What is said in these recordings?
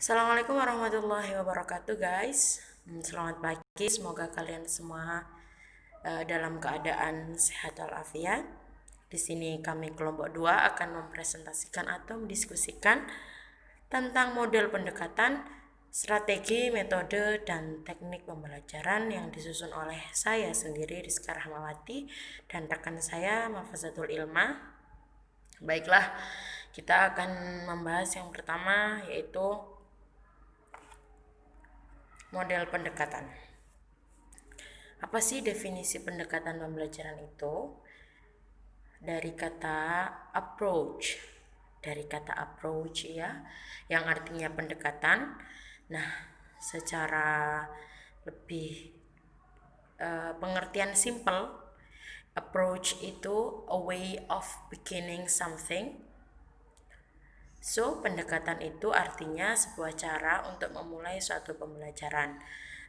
Assalamualaikum warahmatullahi wabarakatuh guys. Selamat pagi, semoga kalian semua dalam keadaan sehat walafiat. Di sini kami kelompok 2 akan mempresentasikan atau mendiskusikan tentang model pendekatan, strategi, metode, dan teknik pembelajaran yang disusun oleh saya sendiri Rizka Rahmawati dan rekan saya Mafazatul Ilma. Baiklah, kita akan membahas yang pertama yaitu model pendekatan. Apa sih definisi pendekatan pembelajaran itu? Dari kata approach. Dari kata approach ya, yang artinya pendekatan. Nah, secara lebih pengertian simple, approach itu a way of beginning something. So, pendekatan itu artinya sebuah cara untuk memulai suatu pembelajaran.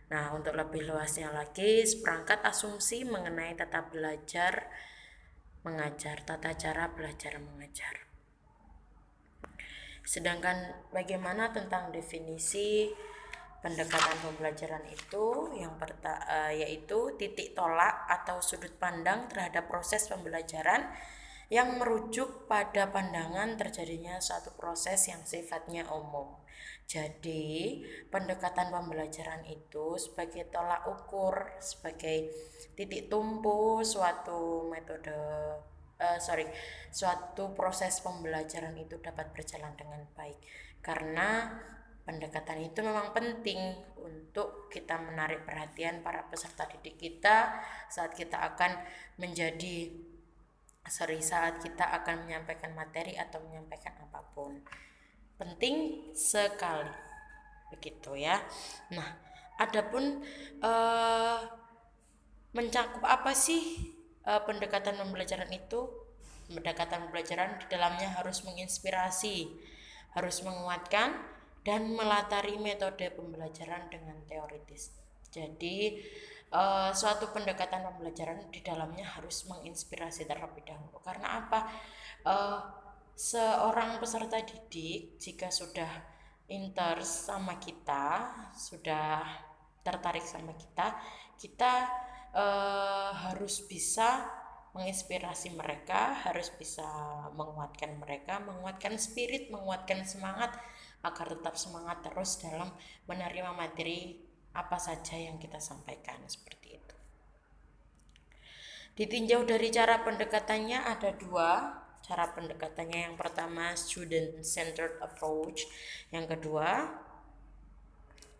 Nah, untuk lebih luasnya lagi, seperangkat asumsi mengenai tata belajar mengajar, tata cara belajar mengajar. Sedangkan bagaimana tentang definisi pendekatan pembelajaran itu, yaitu titik tolak atau sudut pandang terhadap proses pembelajaran yang merujuk pada pandangan terjadinya suatu proses yang sifatnya umum. Jadi, pendekatan pembelajaran itu sebagai tolak ukur, sebagai titik tumpu suatu metode suatu proses pembelajaran itu dapat berjalan dengan baik. Karena pendekatan itu memang penting untuk kita menarik perhatian para peserta didik kita saat kita akan menyampaikan materi atau menyampaikan apapun. Penting sekali. Begitu ya. Nah, adapun mencakup apa sih pendekatan pembelajaran itu? Pendekatan pembelajaran di dalamnya harus menginspirasi, harus menguatkan, dan melatari metode pembelajaran dengan teoritis. Jadi suatu pendekatan pembelajaran di dalamnya harus menginspirasi terlebih dahulu. Karena apa? Seorang peserta didik jika sudah interest sama kita, sudah tertarik sama kita, kita harus bisa menginspirasi mereka, harus bisa menguatkan mereka, menguatkan spirit, menguatkan semangat agar tetap semangat terus dalam menerima materi apa saja yang kita sampaikan, seperti itu. Ditinjau dari cara pendekatannya ada dua cara pendekatannya. Yang pertama student centered approach, yang kedua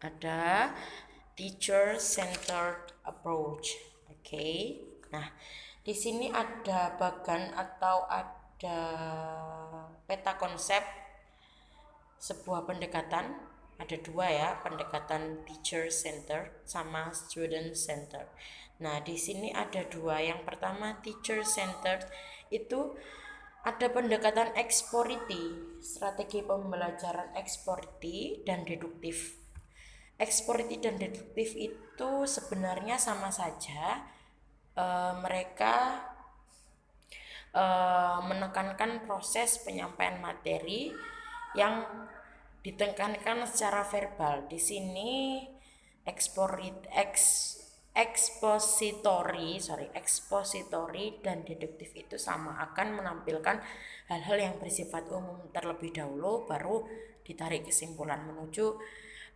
ada teacher centered approach. Oke. Nah, di sini ada bagan atau ada peta konsep sebuah pendekatan. Ada dua ya, pendekatan teacher centered sama student centered. Nah, di sini ada dua. Yang pertama teacher centered itu ada pendekatan explority, strategi pembelajaran explority dan deduktif. Explority dan deduktif itu sebenarnya sama saja. Mereka menekankan proses penyampaian materi yang ditekankan secara verbal. Di sini expository dan deduktif itu sama, akan menampilkan hal-hal yang bersifat umum terlebih dahulu, baru ditarik kesimpulan menuju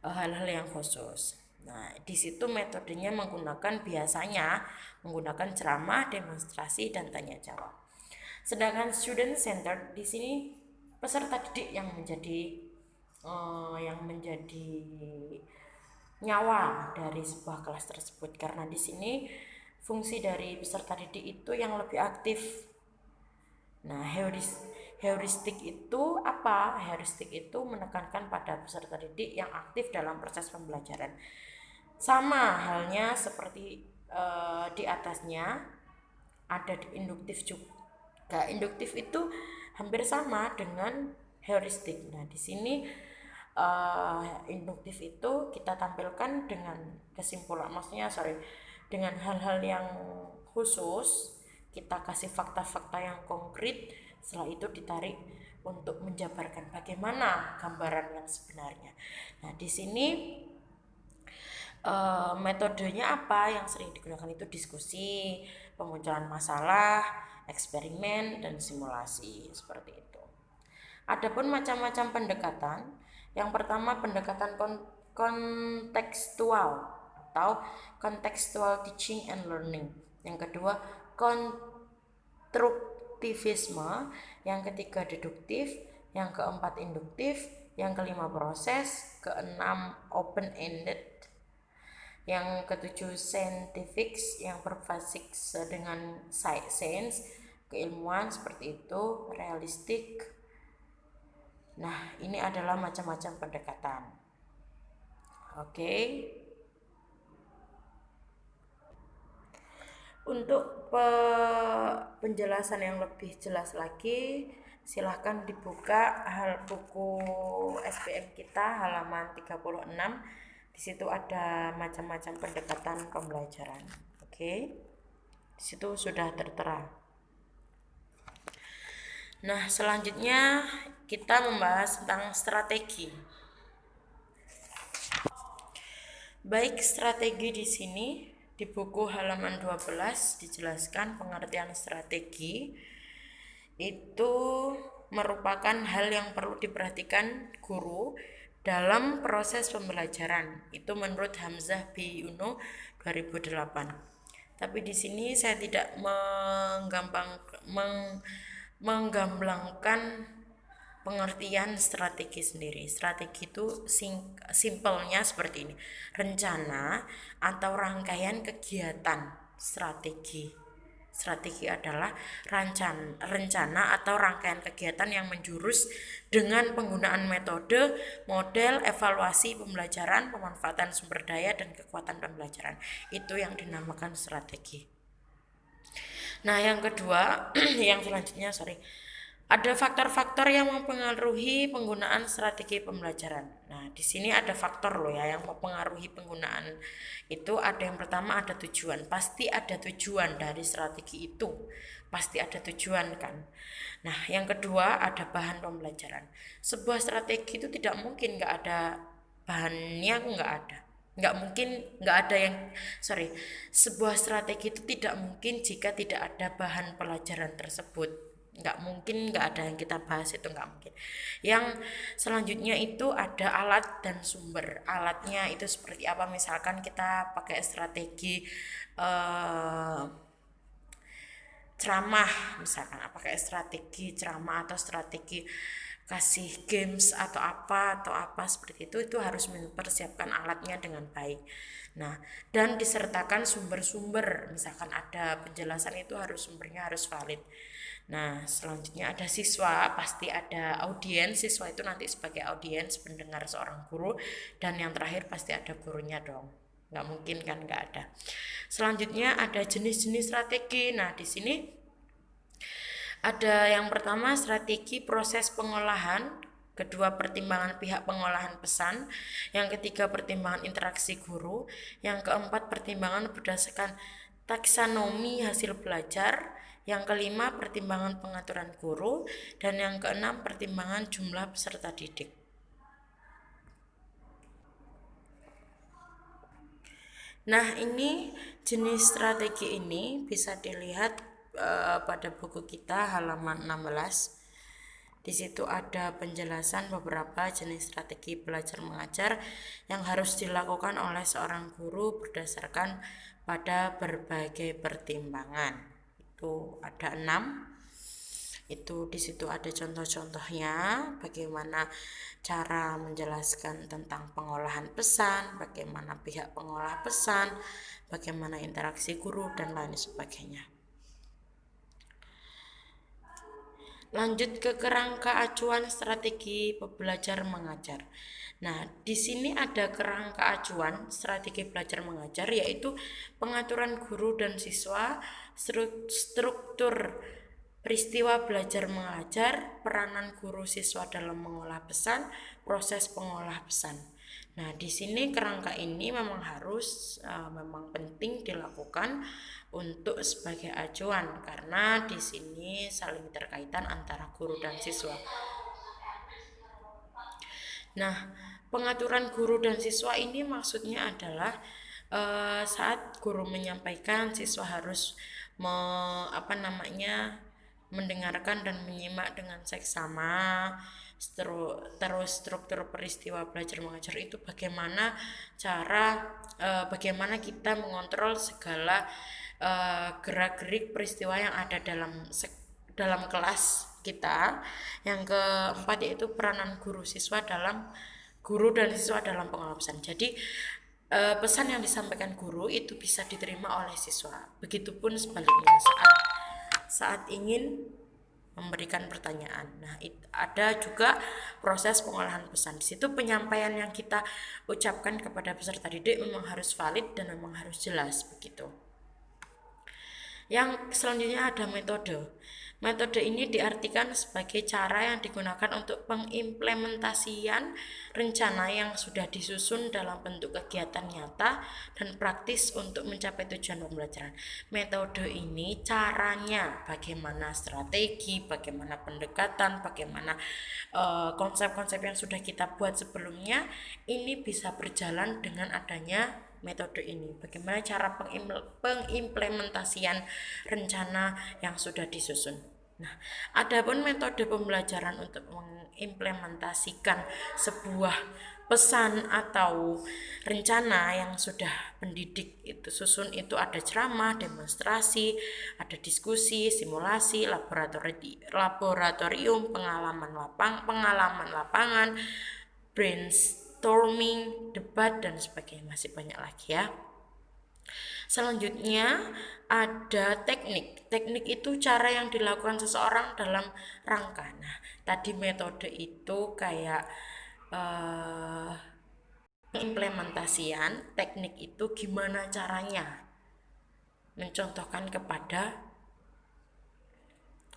hal-hal yang khusus. Nah, di situ metodenya biasanya menggunakan ceramah, demonstrasi, dan tanya jawab. Sedangkan student centered di sini peserta didik yang menjadi nyawa dari sebuah kelas tersebut, karena di sini fungsi dari peserta didik itu yang lebih aktif. Nah, heuristik itu apa? Heuristik itu menekankan pada peserta didik yang aktif dalam proses pembelajaran. Sama halnya seperti di atasnya ada di induktif juga. Induktif itu hampir sama dengan heuristik. Nah, di sini induktif itu kita tampilkan dengan dengan hal-hal yang khusus. Kita kasih fakta-fakta yang konkret, setelah itu ditarik untuk menjabarkan bagaimana gambaran yang sebenarnya. Nah, di sini metodenya apa yang sering digunakan itu diskusi, pemunculan masalah, eksperimen, dan simulasi seperti itu. Adapun macam-macam pendekatan, yang pertama pendekatan kontekstual atau contextual teaching and learning. Yang kedua konstruktivisme, yang ketiga deduktif, yang keempat induktif, yang kelima proses, keenam open ended, yang ketujuh scientific, yang berbasis dengan science, keilmuan seperti itu, realistik. Nah, ini adalah macam-macam pendekatan. Oke. Untuk penjelasan yang lebih jelas lagi, silahkan dibuka buku SPM kita halaman 36. Di situ ada macam-macam pendekatan pembelajaran. Oke. Di situ sudah tertera. Nah, selanjutnya kita membahas tentang strategi. Baik, strategi di sini di buku halaman 12 dijelaskan pengertian strategi itu merupakan hal yang perlu diperhatikan guru dalam proses pembelajaran. Itu menurut Hamzah B. Yuno 2008. Tapi di sini saya tidak menggamblangkan pengertian strategi sendiri. Strategi itu simpelnya seperti ini: rencana atau rangkaian kegiatan. Strategi adalah rencana atau rangkaian kegiatan yang menjurus dengan penggunaan metode, model, evaluasi pembelajaran, pemanfaatan sumber daya, dan kekuatan pembelajaran. Itu yang dinamakan strategi. Nah, yang kedua, yang selanjutnya, ada faktor-faktor yang mempengaruhi penggunaan strategi pembelajaran. Nah, di sini ada faktor loh ya yang mempengaruhi penggunaan itu. Ada yang pertama, ada tujuan. Pasti ada tujuan dari strategi itu. Pasti ada tujuan kan. Nah, yang kedua ada bahan pembelajaran. Sebuah strategi itu tidak mungkin nggak ada bahannya, nggak ada. Sebuah strategi itu tidak mungkin jika tidak ada bahan pelajaran tersebut. Nggak mungkin nggak ada yang kita bahas, itu nggak mungkin. Yang selanjutnya itu ada alat dan sumber. Alatnya itu seperti apa? Misalkan kita pakai strategi ceramah, misalkan pakai strategi ceramah atau strategi kasih games atau apa seperti itu harus mempersiapkan alatnya dengan baik. Nah, dan disertakan sumber-sumber, misalkan ada penjelasan itu sumbernya harus valid. Nah, selanjutnya ada siswa, pasti ada audiens. Siswa itu nanti sebagai audiens pendengar seorang guru, dan yang terakhir pasti ada gurunya dong. Nggak mungkin kan nggak ada. Selanjutnya ada jenis-jenis strategi. Nah, di sini ada yang pertama strategi proses pengolahan, kedua pertimbangan pihak pengolahan pesan, yang ketiga pertimbangan interaksi guru, yang keempat pertimbangan berdasarkan taksonomi hasil belajar, yang kelima pertimbangan pengaturan guru, dan yang keenam pertimbangan jumlah peserta didik. Nah, ini jenis strategi ini bisa dilihat pada buku kita halaman 16. Di situ ada penjelasan beberapa jenis strategi belajar mengajar yang harus dilakukan oleh seorang guru berdasarkan pada berbagai pertimbangan. Itu ada 6. Itu di situ ada contoh-contohnya bagaimana cara menjelaskan tentang pengolahan pesan, bagaimana pihak pengolah pesan, bagaimana interaksi guru, dan lain sebagainya. Lanjut ke kerangka acuan strategi belajar mengajar. Nah, di sini ada kerangka acuan strategi belajar mengajar, yaitu pengaturan guru dan siswa, struktur peristiwa belajar mengajar, peranan guru siswa dalam mengolah pesan, proses pengolah pesan. Nah, di sini kerangka ini memang harus memang penting dilakukan untuk sebagai acuan karena di sini saling terkaitan antara guru dan siswa. Nah, pengaturan guru dan siswa ini maksudnya adalah saat guru menyampaikan, siswa harus mendengarkan dan menyimak dengan seksama. Terus struktur peristiwa belajar mengajar itu bagaimana kita mengontrol segala gerak-gerik peristiwa yang ada dalam kelas kita. Yang keempat yaitu peranan guru dan siswa dalam pengawasan. Jadi pesan yang disampaikan guru itu bisa diterima oleh siswa. Begitupun sebaliknya saat ingin memberikan pertanyaan. Nah, ada juga proses pengolahan pesan. Di situ penyampaian yang kita ucapkan kepada peserta didik memang harus valid dan memang harus jelas begitu. Yang selanjutnya ada metode. Metode ini diartikan sebagai cara yang digunakan untuk pengimplementasian rencana yang sudah disusun dalam bentuk kegiatan nyata dan praktis untuk mencapai tujuan pembelajaran. Metode ini caranya bagaimana strategi, bagaimana pendekatan, bagaimana konsep-konsep yang sudah kita buat sebelumnya ini bisa berjalan dengan adanya metode ini. Bagaimana cara pengimplementasian rencana yang sudah disusun. Nah, adapun metode pembelajaran untuk mengimplementasikan sebuah pesan atau rencana yang sudah pendidik itu susun itu ada ceramah, demonstrasi, ada diskusi, simulasi, laboratorium, pengalaman lapangan, brainstorming, debat dan sebagainya, masih banyak lagi ya. Selanjutnya ada teknik. Teknik itu cara yang dilakukan seseorang dalam rangka. Nah, tadi metode itu kayak pengimplementasian, teknik itu gimana caranya mencontohkan kepada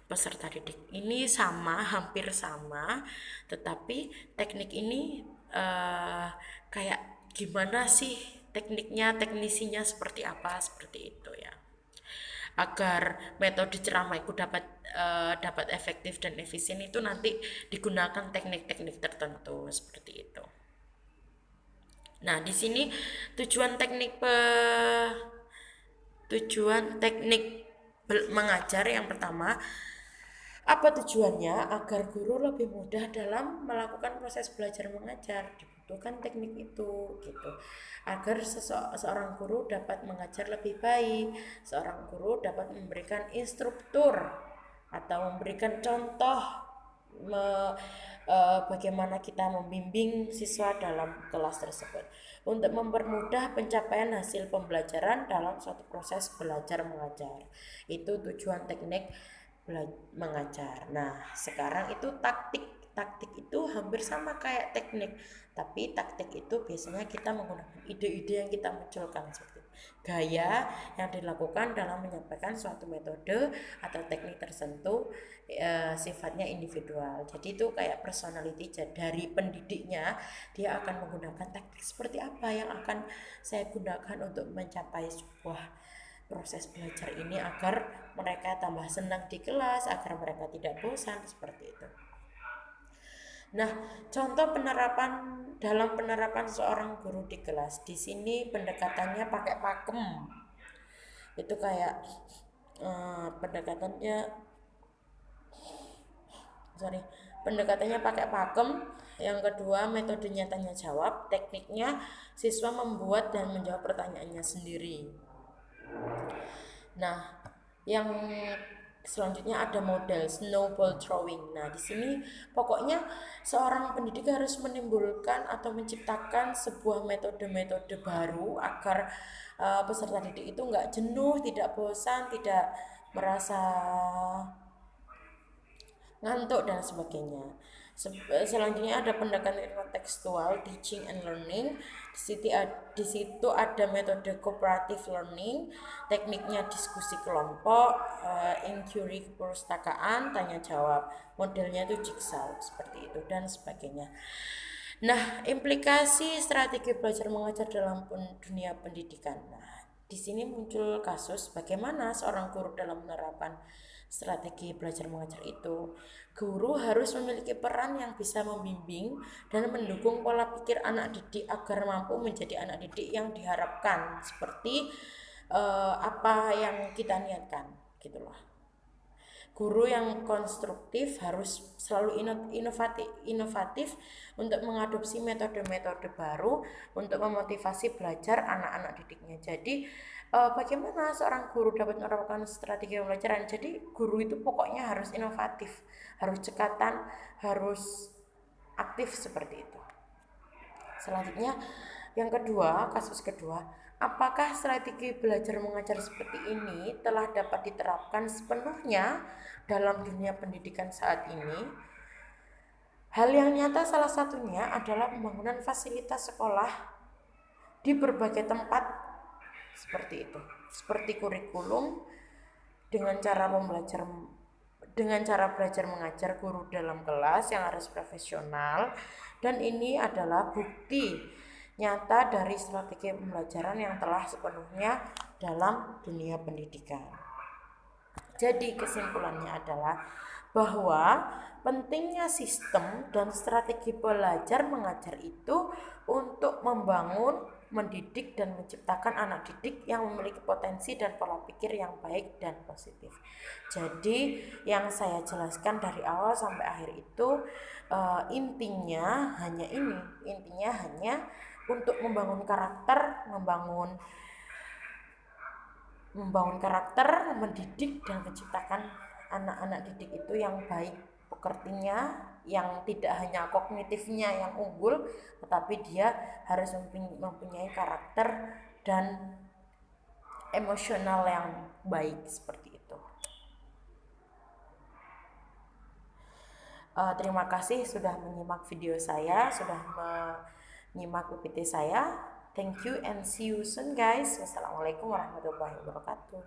peserta didik. Ini hampir sama, tetapi teknik ini kayak gimana sih teknisinya seperti apa, seperti itu ya. Agar metode ceramah itu dapat efektif dan efisien itu nanti digunakan teknik-teknik tertentu seperti itu. Nah, di sini tujuan teknik mengajar yang pertama, apa tujuannya? Agar guru lebih mudah dalam melakukan proses belajar mengajar. Dibutuhkan teknik itu gitu. Agar seorang guru dapat mengajar lebih baik, seorang guru dapat memberikan instruktur atau memberikan contoh bagaimana kita membimbing siswa dalam kelas tersebut untuk mempermudah pencapaian hasil pembelajaran dalam suatu proses belajar mengajar. Itu tujuan teknik mengajar. Nah, sekarang itu taktik itu hampir sama kayak teknik, tapi taktik itu biasanya kita menggunakan ide-ide yang kita munculkan seperti itu. Gaya yang dilakukan dalam menyampaikan suatu metode atau teknik tertentu sifatnya individual. Jadi itu kayak personality dari pendidiknya, dia akan menggunakan taktik seperti apa yang akan saya gunakan untuk mencapai sebuah proses belajar ini agar mereka tambah senang di kelas, agar mereka tidak bosan, seperti itu. Nah, contoh dalam penerapan seorang guru di kelas. Di sini pendekatannya pakai pakem. Itu kayak pendekatannya pakai pakem. Yang kedua, metodenya tanya jawab. Tekniknya siswa membuat dan menjawab pertanyaannya sendiri. Nah, yang selanjutnya ada model snowball throwing. Nah, di sini pokoknya seorang pendidik harus menimbulkan atau menciptakan sebuah metode-metode baru agar peserta didik itu nggak jenuh, tidak bosan, tidak merasa ngantuk dan sebagainya. Selanjutnya ada pendekatan kontekstual, teaching and learning. Di situ ada metode cooperative learning, tekniknya diskusi kelompok, inquiry perpustakaan, tanya jawab, modelnya itu jigsaw seperti itu dan sebagainya. Nah, implikasi strategi belajar mengajar dalam dunia pendidikan. Nah, di sini muncul kasus bagaimana seorang guru dalam menerapkan strategi belajar mengajar itu. Guru harus memiliki peran yang bisa membimbing dan mendukung pola pikir anak didik agar mampu menjadi anak didik yang diharapkan, seperti apa yang kita niatkan, gitu loh. Guru yang konstruktif harus selalu inovatif untuk mengadopsi metode-metode baru untuk memotivasi belajar anak-anak didiknya. Jadi bagaimana seorang guru dapat menerapkan strategi pembelajaran? Jadi guru itu pokoknya harus inovatif, harus cekatan, harus aktif seperti itu. Selanjutnya, yang kedua, kasus kedua, apakah strategi belajar mengajar seperti ini telah dapat diterapkan sepenuhnya dalam dunia pendidikan saat ini? Hal yang nyata salah satunya adalah pembangunan fasilitas sekolah di berbagai tempat seperti itu. Seperti kurikulum dengan cara belajar mengajar guru dalam kelas yang harus profesional, dan ini adalah bukti nyata dari strategi pembelajaran yang telah sepenuhnya dalam dunia pendidikan. Jadi kesimpulannya adalah bahwa pentingnya sistem dan strategi belajar mengajar itu untuk membangun, mendidik dan menciptakan anak didik yang memiliki potensi dan pola pikir yang baik dan positif. Jadi yang saya jelaskan dari awal sampai akhir itu intinya hanya untuk membangun karakter, mendidik dan menciptakan anak-anak didik itu yang baik pekertinya, yang tidak hanya kognitifnya yang unggul, tetapi dia harus mempunyai karakter dan emosional yang baik seperti itu. Terima kasih sudah menyimak video saya, sudah menyimak PPT saya. Thank you and see you soon guys. Wassalamualaikum warahmatullahi wabarakatuh.